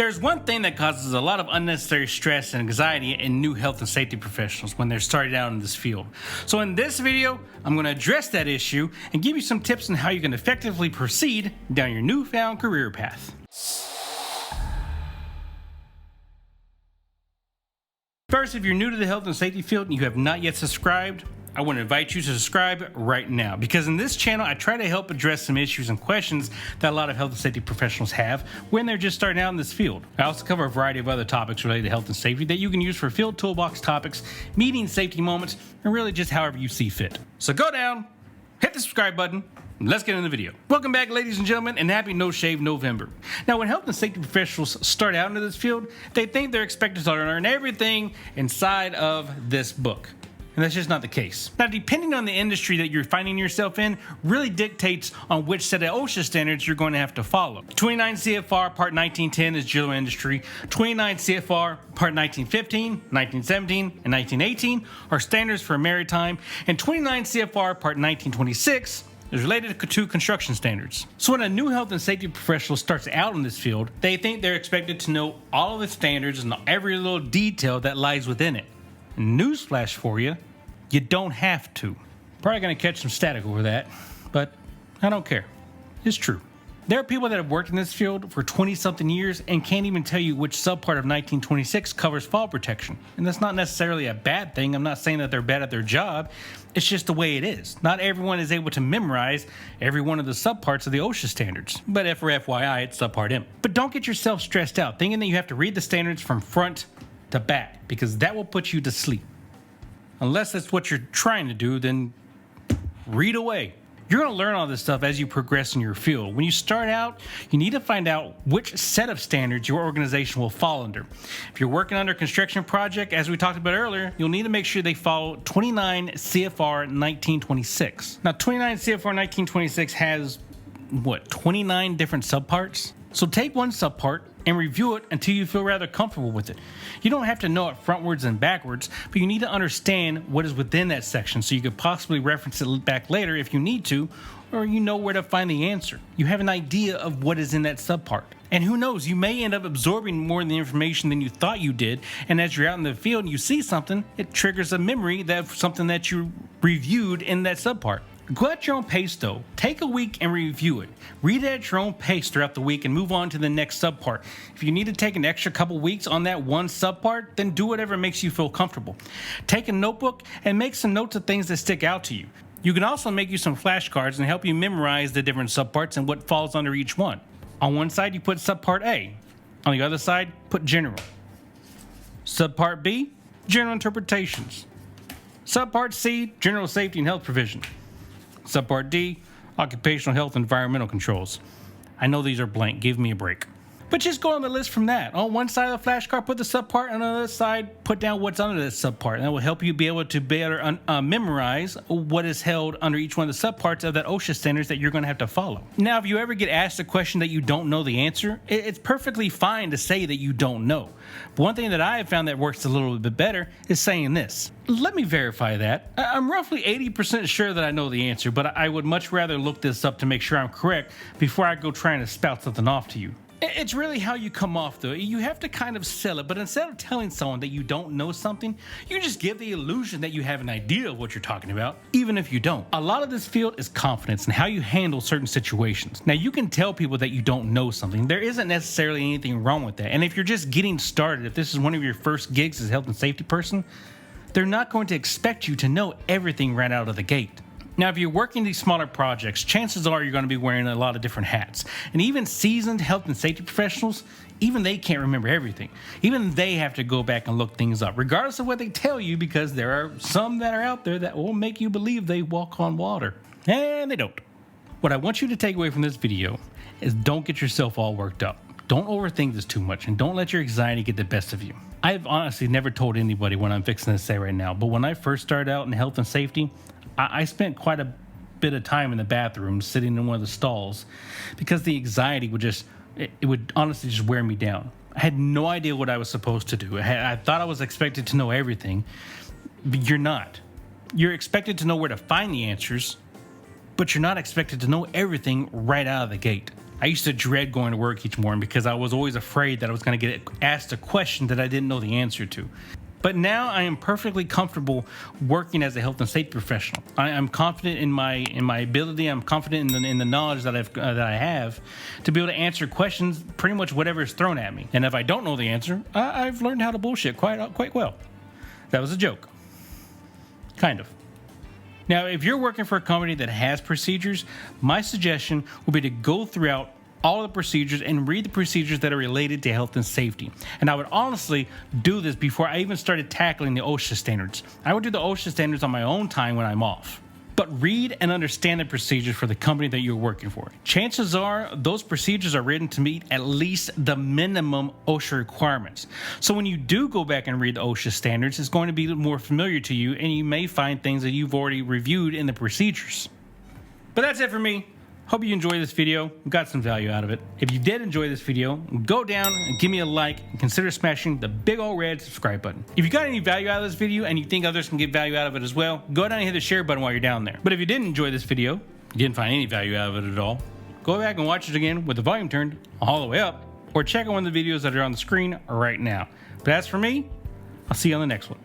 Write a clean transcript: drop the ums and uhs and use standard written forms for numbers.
There's one thing that causes a lot of unnecessary stress and anxiety in new health and safety professionals when they're starting out in this field. So in this video, I'm going to address that issue and give you some tips on how you can effectively proceed down your newfound career path. First, if you're new to the health and safety field and you have not yet subscribed, I want to invite you to subscribe right now, because in this channel I try to help address some issues and questions that a lot of health and safety professionals have when they're just starting out in this field. I also cover a variety of other topics related to health and safety that you can use for field toolbox topics, meeting safety moments, and really just however you see fit. So go down, hit the subscribe button, and let's get into the video. Welcome back, ladies and gentlemen, and happy No Shave November. Now, when health and safety professionals start out into this field, they think they're expected to learn everything inside of this book. And that's just not the case. Now, depending on the industry that you're finding yourself in, really dictates on which set of OSHA standards you're going to have to follow. 29 CFR Part 1910 is general industry. 29 CFR Part 1915, 1917, and 1918 are standards for maritime. And 29 CFR Part 1926 is related to construction standards. So when a new health and safety professional starts out in this field, they think they're expected to know all of the standards and every little detail that lies within it. Newsflash for you, you don't have to. Probably gonna catch some static over that, but I don't care. It's true. There are people that have worked in this field for 20-something years and can't even tell you which subpart of 1926 covers fall protection. And that's not necessarily a bad thing. I'm not saying that they're bad at their job. It's just the way it is. Not everyone is able to memorize every one of the subparts of the OSHA standards. But for FYI, it's subpart M. But don't get yourself stressed out thinking that you have to read the standards from front to back, because that will put you to sleep. Unless that's what you're trying to do, then read away. You're going to learn all this stuff as you progress in your field. When you start out, you need to find out which set of standards your organization will fall under. If you're working under a construction project, as we talked about earlier, you'll need to make sure they follow 29 CFR 1926. Now, 29 CFR 1926 has, 29 different subparts? So take one subpart and review it until you feel rather comfortable with it. You don't have to know it frontwards and backwards, but you need to understand what is within that section so you could possibly reference it back later if you need to, or you know where to find the answer. You have an idea of what is in that subpart. And who knows, you may end up absorbing more of the information than you thought you did, and as you're out in the field and you see something, it triggers a memory of something that you reviewed in that subpart. Go at your own pace though. Take a week and review it. Read it at your own pace throughout the week and move on to the next subpart. If you need to take an extra couple weeks on that one subpart, then do whatever makes you feel comfortable. Take a notebook and make some notes of things that stick out to you. You can also make you some flashcards and help you memorize the different subparts and what falls under each one. On one side, you put subpart A. On the other side, put general. Subpart B, general interpretations. Subpart C, general safety and health provision. Subpart D, occupational health and environmental controls. I know these are blank, give me a break. But just go on the list from that. On one side of the flashcard, put the subpart, and on the other side, put down what's under that subpart. And that will help you be able to better memorize what is held under each one of the subparts of that OSHA standards that you're going to have to follow. Now, if you ever get asked a question that you don't know the answer, it's perfectly fine to say that you don't know. But one thing that I have found that works a little bit better is saying this. Let me verify that. I'm roughly 80% sure that I know the answer, but I would much rather look this up to make sure I'm correct before I go trying to spout something off to you. It's really how you come off though. You have to kind of sell it, but instead of telling someone that you don't know something, you just give the illusion that you have an idea of what you're talking about, even if you don't. A lot of this field is confidence and how you handle certain situations. Now, you can tell people that you don't know something. There isn't necessarily anything wrong with that. And if you're just getting started, if this is one of your first gigs as a health and safety person, they're not going to expect you to know everything right out of the gate. Now, if you're working these smaller projects, chances are you're going to be wearing a lot of different hats. And even seasoned health and safety professionals, even they can't remember everything. Even they have to go back and look things up, regardless of what they tell you, because there are some that are out there that will make you believe they walk on water. And they don't. What I want you to take away from this video is don't get yourself all worked up. Don't overthink this too much, and don't let your anxiety get the best of you. I've honestly never told anybody what I'm fixing to say right now, but when I first started out in health and safety, I spent quite a bit of time in the bathroom sitting in one of the stalls because the anxiety would honestly just wear me down. I had no idea what I was supposed to do. I thought I was expected to know everything, but you're not. You're expected to know where to find the answers, but you're not expected to know everything right out of the gate. I used to dread going to work each morning because I was always afraid that I was going to get asked a question that I didn't know the answer to. But now I am perfectly comfortable working as a health and safety professional. I'm confident in my ability. I'm confident in the knowledge that I have to be able to answer questions, pretty much whatever is thrown at me. And if I don't know the answer, I've learned how to bullshit quite well. That was a joke. Kind of. Now, if you're working for a company that has procedures, my suggestion would be to go throughout all the procedures and read the procedures that are related to health and safety. And I would honestly do this before I even started tackling the OSHA standards. I would do the OSHA standards on my own time when I'm off. But read and understand the procedures for the company that you're working for. Chances are those procedures are written to meet at least the minimum OSHA requirements. So when you do go back and read the OSHA standards, it's going to be more familiar to you, and you may find things that you've already reviewed in the procedures. But that's it for me. Hope you enjoyed this video, got some value out of it. If you did enjoy this video, go down and give me a like and consider smashing the big old red subscribe button. If you got any value out of this video and you think others can get value out of it as well, go down and hit the share button while you're down there. But if you didn't enjoy this video, you didn't find any value out of it at all, go back and watch it again with the volume turned all the way up, or check out one of the videos that are on the screen right now. But as for me, I'll see you on the next one.